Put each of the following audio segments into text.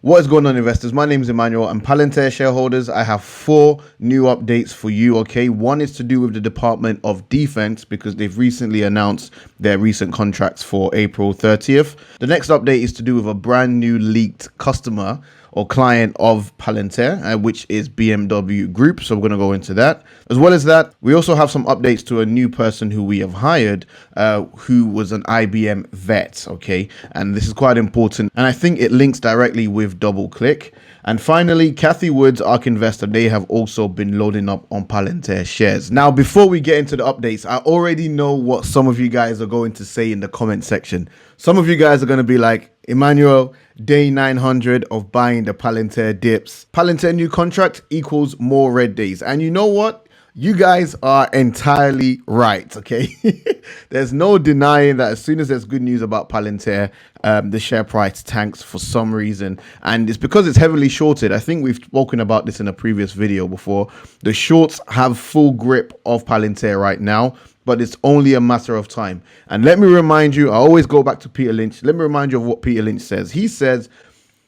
What is going on, investors? My name is Emmanuel, and Palantir shareholders, I have 4 new updates for you, okay? One is to do with the Department of Defense because they've recently announced their recent contracts for April 30th. The next update is to do with a brand new leaked customer or client of Palantir, which is BMW Group. So we're going to go into that. As well as that, we also have some updates to a new person who we have hired, who was an IBM vet, okay? And this is quite important. And I think it links directly with DoubleClick. And finally, Cathie Wood Ark Invest, they have also been loading up on Palantir shares. Now, before we get into the updates, I already know what some of you guys are going to say in the comment section. Some of you guys are going to be like, Emmanuel, day 900 of buying the Palantir dips. Palantir new contract equals more red days. And you know what? You guys are entirely right, okay? There's no denying that as soon as there's good news about Palantir, the share price tanks for some reason. And it's because it's heavily shorted. I think we've spoken about this in a previous video before. The shorts have full grip of Palantir right now, but it's only a matter of time. And let me remind you, I always go back to Peter Lynch. Let me remind you of what Peter Lynch says. He says,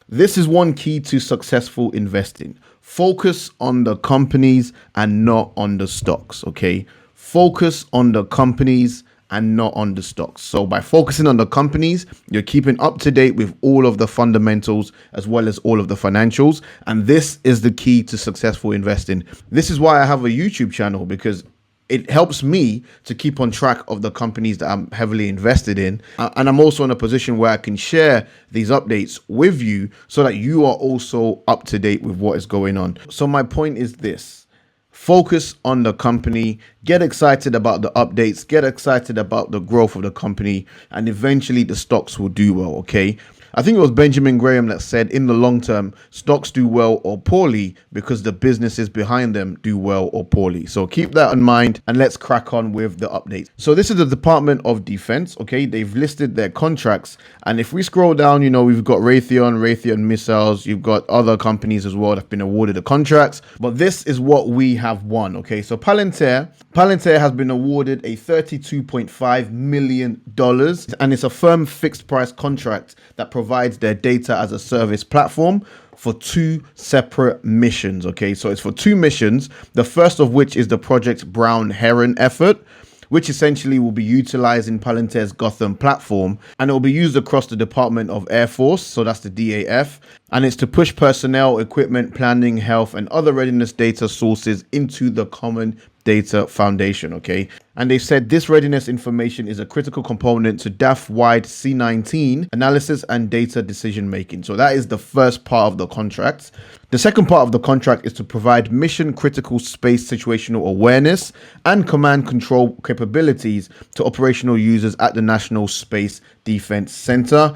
this is one key to successful investing. Focus on the companies and not on the stocks, okay? Focus on the companies and not on the stocks. So by focusing on the companies, you're keeping up to date with all of the fundamentals as well as all of the financials. And this is the key to successful investing. This is why I have a YouTube channel, because it helps me to keep on track of the companies that I'm heavily invested in. And I'm also in a position where I can share these updates with you so that you are also up to date with what is going on. So my point is this: focus on the company, get excited about the updates, get excited about the growth of the company, and eventually the stocks will do well, okay? I think it was Benjamin Graham that said, in the long term, stocks do well or poorly because the businesses behind them do well or poorly. So keep that in mind and let's crack on with the updates. So this is the Department of Defense, okay? They've listed their contracts. And if we scroll down, you know, we've got Raytheon Missiles. You've got other companies as well that have been awarded the contracts. But this is what we have won, okay? So Palantir has been awarded a $32.5 million, and it's a firm fixed price contract that provides their data as a service platform for 2 separate missions, okay? So it's for 2 missions, the first of which is the Project Brown Heron effort, which essentially will be utilizing Palantir's Gotham platform, and it will be used across the Department of Air Force, so that's the DAF, and it's to push personnel, equipment, planning, health, and other readiness data sources into the common data foundation, okay? And they said this readiness information is a critical component to DAF-wide C19 analysis and data decision making. So that is the first part of the contract. The second part of the contract is to provide mission critical space situational awareness and command control capabilities to operational users at the National Space Defense Center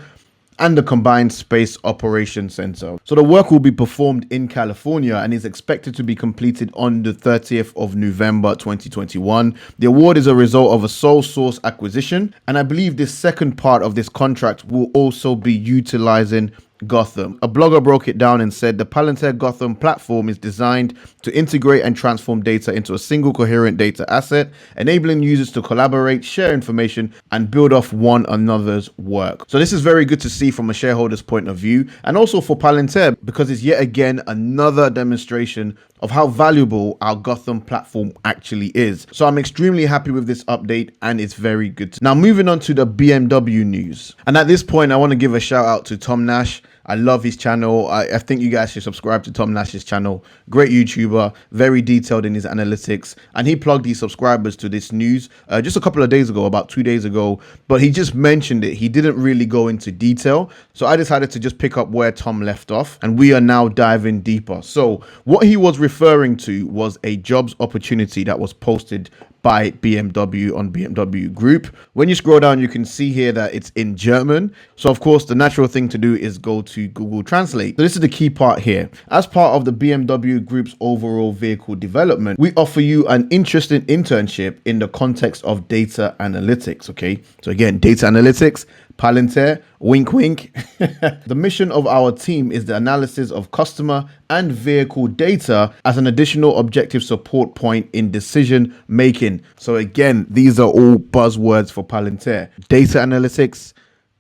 and the Combined Space Operations Center. So the work will be performed in California and is expected to be completed on the 30th of November 2021. The award is a result of a sole source acquisition, and I believe this second part of this contract will also be utilizing Gotham. A blogger broke it down and said the Palantir Gotham platform is designed to integrate and transform data into a single coherent data asset, enabling users to collaborate, share information, and build off one another's work. So this is very good to see from a shareholder's point of view, and also for Palantir, because it's yet again another demonstration of how valuable our Gotham platform actually is. So I'm extremely happy with this update, and it's very good. Now moving on to the BMW news. And at this point, I want to give a shout out to Tom Nash. I love his channel. I think you guys should subscribe to Tom Nash's channel. Great YouTuber, very detailed in his analytics. And he plugged his subscribers to this news just a couple of days ago, about 2 days ago. But he just mentioned it. He didn't really go into detail. So I decided to just pick up where Tom left off. And we are now diving deeper. So what he was referring to was a jobs opportunity that was posted by BMW on BMW Group. When you scroll down, you can see here that it's in German. So of course, the natural thing to do is go to Google Translate. So this is the key part here. As part of the BMW Group's overall vehicle development, we offer you an interesting internship in the context of data analytics, okay? So again, data analytics, Palantir, wink wink. The mission of our team is the analysis of customer and vehicle data as an additional objective support point in decision making. So again, these are all buzzwords for Palantir. Data analytics,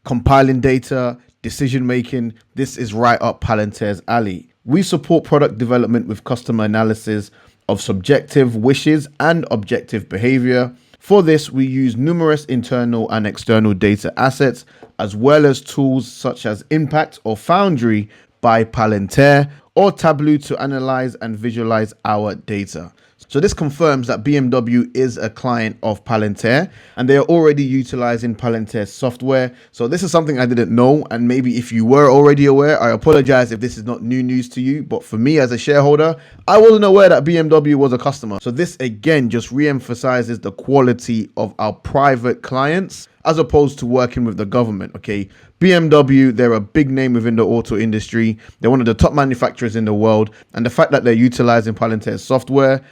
compiling data, decision making, this is right up Palantir's alley. We support product development with customer analysis of subjective wishes and objective behavior. For this, we use numerous internal and external data assets, as well as tools such as Impact or Foundry by Palantir or Tableau to analyze and visualize our data. So this confirms that BMW is a client of Palantir and they are already utilizing Palantir software. So this is something I didn't know, and maybe if you were already aware, I apologize if this is not new news to you, but for me as a shareholder, I wasn't aware that BMW was a customer. So this again just re-emphasizes the quality of our private clients as opposed to working with the government. Okay, BMW, they're a big name within the auto industry. They're one of the top manufacturers in the world, and the fact that they're utilizing Palantir software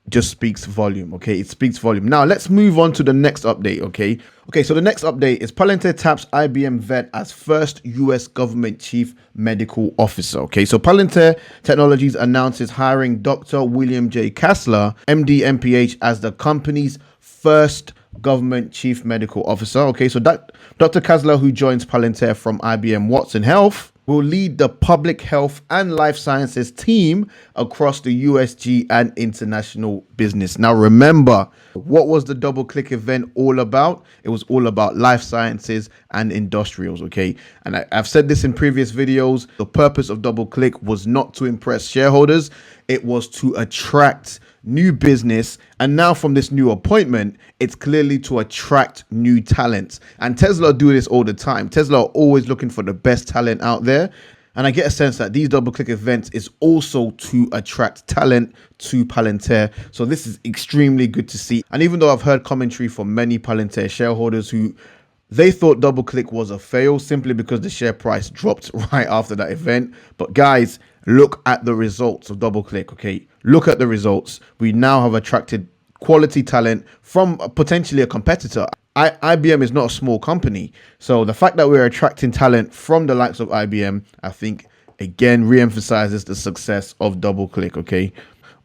just speaks volume. Okay, it speaks volume. Now let's move on to the next update. Okay, so the next update is Palantir taps IBM vet as first US government chief medical officer. Okay, so Palantir Technologies announces hiring Dr. William J. Kassler, MD MPH, as the company's first government chief medical officer. Okay, so that Dr. Kassler, who joins Palantir from IBM Watson Health, will lead the public health and life sciences team across the USG and international business. Now, remember, what was the double click event all about? It was all about life sciences and industrials. Okay, and I've said this in previous videos. The purpose of double click was not to impress shareholders, it was to attract new business, and now from this new appointment, it's clearly to attract new talent. And Tesla do this all the time. Tesla are always looking for the best talent out there, and I get a sense that these double click events is also to attract talent to Palantir. So this is extremely good to see. And even though I've heard commentary from many Palantir shareholders who they thought double click was a fail simply because the share price dropped right after that event, but guys, look at the results of double click. Okay, look at the results. We now have attracted quality talent from potentially a competitor. IBM is not a small company, so the fact that we're attracting talent from the likes of IBM, I think again re-emphasizes the success of double click. Okay,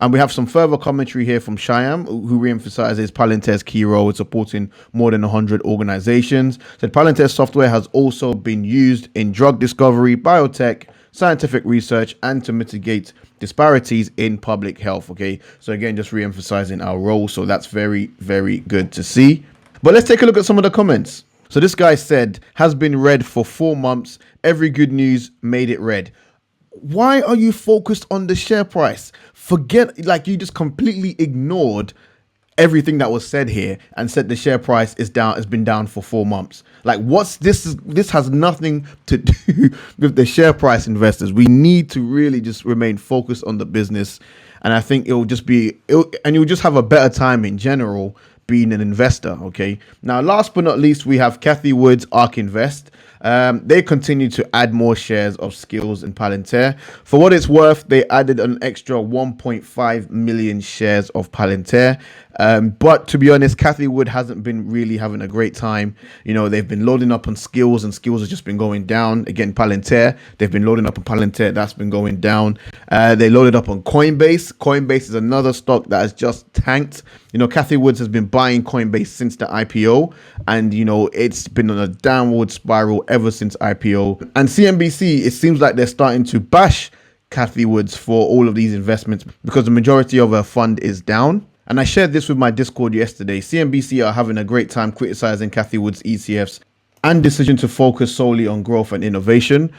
and we have some further commentary here from Shyam, who re-emphasizes Palantir's key role in supporting more than 100 organizations. Said Palantir software has also been used in drug discovery, biotech, scientific research, and to mitigate disparities in public health. Okay, so again, just re-emphasizing our role. So that's very, very good to see. But let's take a look at some of the comments. So this guy said, has been red for 4 months. Every good news made it red. Why are you focused on the share price? Forget, like, you just completely ignored everything that was said here and said the share price is down, has been down for 4 months. Like, what's this? This has nothing to do with the share price, investors. We need to really just remain focused on the business, and I think you'll just have a better time in general being an investor. Okay, now last but not least, we have Cathie Wood Ark Invest. They continue to add more shares of skills in Palantir. For what it's worth, they added an extra 1.5 million shares of Palantir. But to be honest, Cathie Wood hasn't been really having a great time. You know, they've been loading up on skills and skills have just been going down. Again, Palantir, they've been loading up on Palantir, that's been going down. They loaded up on Coinbase. Coinbase is another stock that has just tanked. You know, Cathie Woods has been buying Coinbase since the IPO, and you know, it's been on a downward spiral ever since IPO. And CNBC, it seems like they're starting to bash Cathie Woods for all of these investments because the majority of her fund is down. And I shared this with my Discord yesterday. CNBC are having a great time criticizing Cathie Wood's ETFs and decision to focus solely on growth and innovation,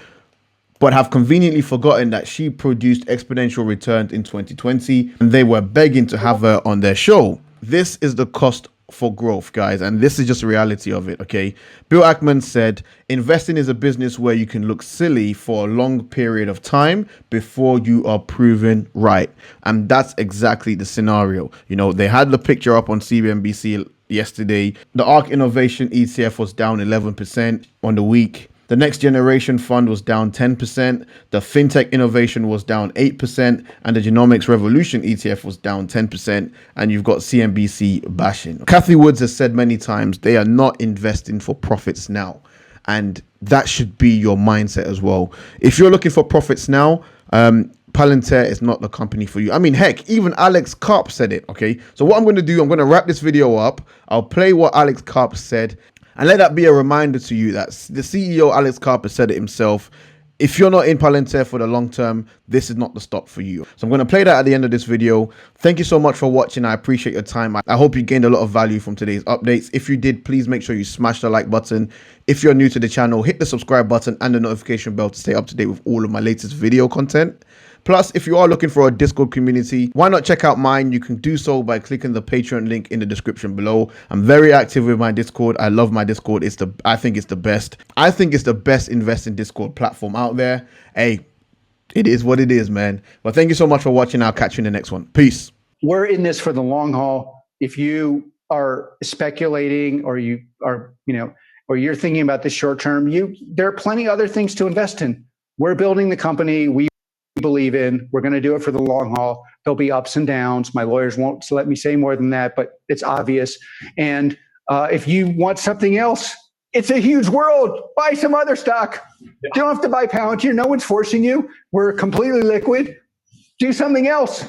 but have conveniently forgotten that she produced exponential returns in 2020 and they were begging to have her on their show. This is the cost for growth, guys, and this is just the reality of it. Okay, Bill Ackman said investing is a business where you can look silly for a long period of time before you are proven right, and that's exactly the scenario. You know, they had the picture up on CNBC yesterday. The ARK Innovation ETF was down 11% on the week. The Next Generation Fund was down 10%, the FinTech Innovation was down 8%, and the Genomics Revolution ETF was down 10%, and you've got CNBC bashing. Cathie Woods has said many times they are not investing for profits now, and that should be your mindset as well. If you're looking for profits now, Palantir is not the company for you. I mean, heck, even Alex Karp said it, okay? So what I'm going to do, I'm going to wrap this video up. I'll play what Alex Karp said, And let that be a reminder to you that the CEO, Alex Carper, said it himself. If you're not in Palantir for the long term, this is not the stock for you. So I'm going to play that at the end of this video. Thank you so much for watching. I appreciate your time. I hope you gained a lot of value from today's updates. If you did, please make sure you smash the like button. If you're new to the channel, hit the subscribe button and the notification bell to stay up to date with all of my latest video content. Plus, if you are looking for a Discord community, why not check out mine? You can do so by clicking the Patreon link in the description below. I'm very active with my Discord. I love my Discord. I think it's the best. I think it's the best investing Discord platform out there. Hey, it is what it is, man. But thank you so much for watching. I'll catch you in the next one. Peace. We're in this for the long haul. If you are speculating or you are, or you're thinking about the short term, there are plenty of other things to invest in. We're building the company we believe in. We're going to do it for the long haul. There'll be ups and downs. My lawyers won't let me say more than that, but it's obvious. And if you want something else, it's a huge world. Buy some other stock. You don't have to buy Palantir. No one's forcing you. We're completely liquid. Do something else.